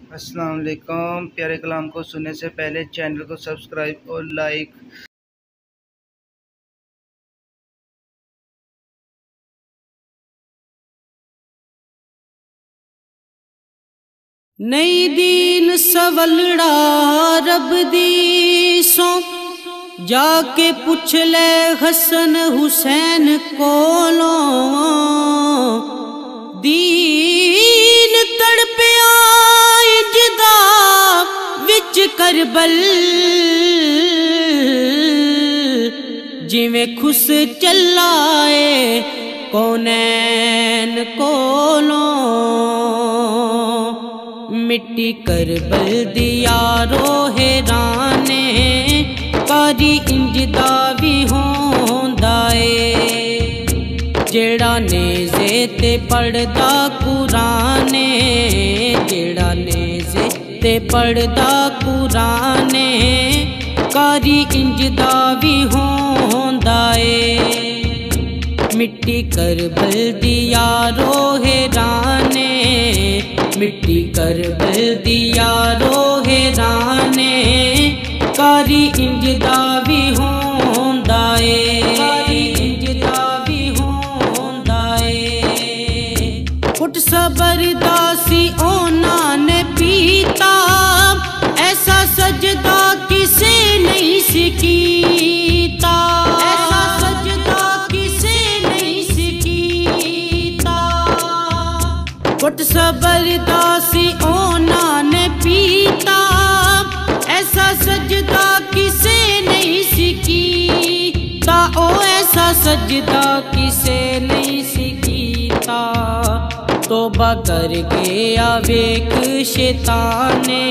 अस्सलाम वालेकुम। प्यारे कलाम को सुनने से पहले चैनल को सब्सक्राइब और लाइक। नई दीन सवलड़ा रब दी सो जाके पुछ ले हसन हुसैन कोलों। दीन तड़पिया इजदा विच करबल जिवें खुस चलाए कौनैन कोलों। मिट्टी करबल दिया रोहेराने कारी इंजदा भी होंदा ए। जेड़ा नेज़े ते पढ़दा कुराने, जेड़ा नेज़े ते पढ़दा कुराने कारी इंजदा भी होंदा ए। मिट्टी करबल दिया रोहेराने, मिट्टी करबल दिया रोहेराने कारी इंजदा भी होंदा ए, कारी इंजदा भी होंदा ए। कुट सबरदा सी ओना ने पीता, ऐसा सजदा किसे नहीं सीखीता, ऐसा सजदा किसे नहीं सीखीता। कुट सबरदा सी ओना ने पीता, ऐसा सजदा किसे नहीं सीखीता। ओ ऐसा सजदा किसे नहीं सीखीता। तोबा करके आवेक शैताने,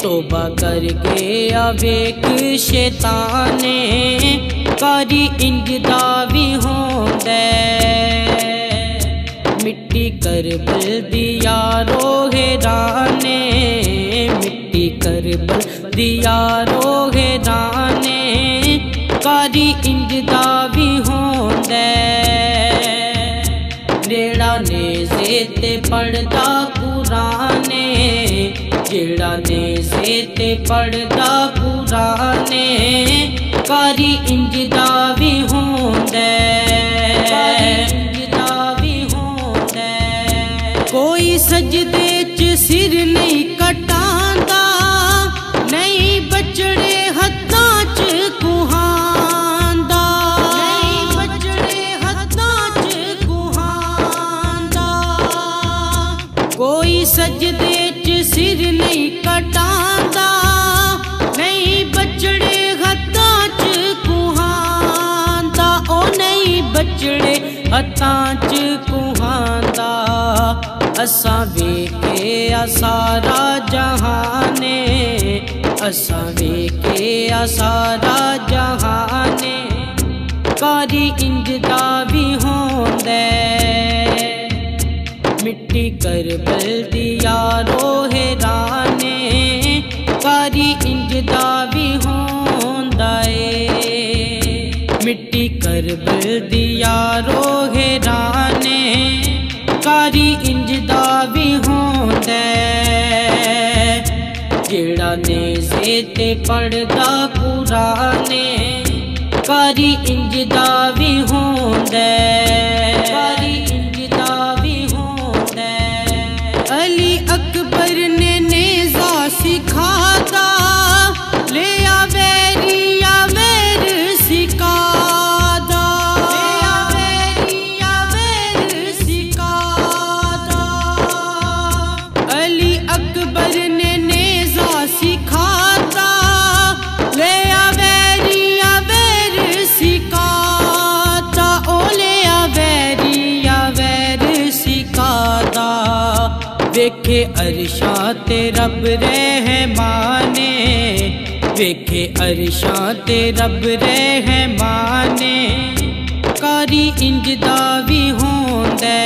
तोबा करके आवेक शैताने कारी इंजदा भी होंदा। मिट्टी करबल दिया रोहेराने, मिट्टी करबल दिया रोहेराने कारी इंजदा भी होंदा। जेड़ा नेज़े ते पढ़दा कुराने, जेड़ा नेज़े ते पढ़दा कुराने कारी इंजदा भी होंदा, इंजदा भी होंदा। कोई सजदे च सिर नहीं कटांदा, नहीं बचड़े हत्थां च कुहांदा, नहीं बचड़े हत्थां च कुहांदा। कोई सजदे च सिर नहीं कटांदा, नहीं बचड़े हत्थां च कुहांदा। ओ नहीं बचड़े हत्थां च कुहांदा। असां वेखे सारा जहाने, असां वेखे सारा जहाने कारी इंजदा भी होंदा। मिट्टी करबल दिया रोहेराने कारी इंजदा भी होंदा ए। मिट्टी करबल दिया रोहेराने कारी इंजदा भी होंदा। जेड़ा नेज़े ते पढ़दा कुराने कारी इंजदा भी होंदा, कारी इंजदा भी होंदा। अली अकबर ने नेज़ा सिखादा, ले आवेरी आवेर सिखादा, ले आवेरी आवेर सिखादा। अली अकबर ने नेज़ा सिखादा, ले आवेरी आवेर सिखादा। ओ ले आवेरी आवेर सिखादा। वेखे अरशां ते रब रहमाने, वेखे अरशां ते रब रहमाने कारी इंजदा भी होंदा।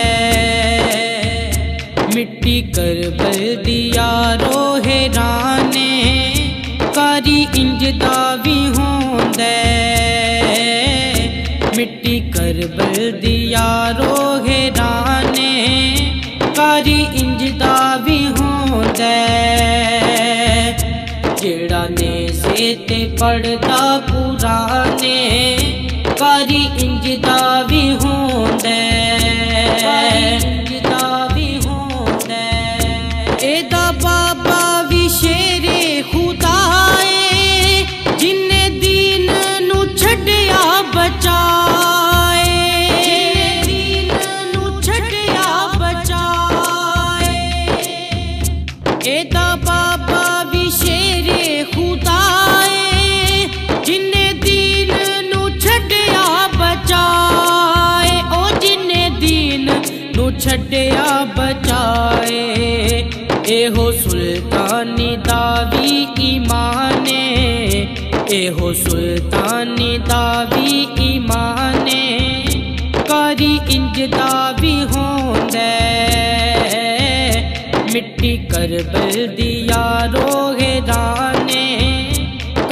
मिट्टी करबल दिया रोहेराने कारी इंजदा भी होंदा। मिट्टी करबल दिया रोहेराने कारी इंजदा भी होंदा। ते पढ़दा कुराने कारी इंज दा भी होंदा एदा बाबा भी शेरे खुदा है जिन्ने दीन नू छड्डिया बचाए एदा बाबा भी शेरे खुदा है जिन्ने दीन नू छड्डिया बचाए ओ जिन्ने दीन नू छड्डिया बचाए एहो सुल्तानी दा भी ईमाने एहो सुल्तानी दा भी ईमाने कारी इंज दा भी होंदा मिट्टी करबल दी यारो हैराने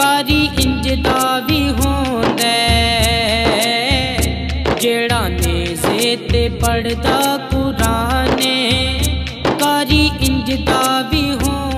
कारी इंज दा भी होंदा जेड़ा नेज़े ते पढ़दा कुराने कारी इंज दा भी होंदा।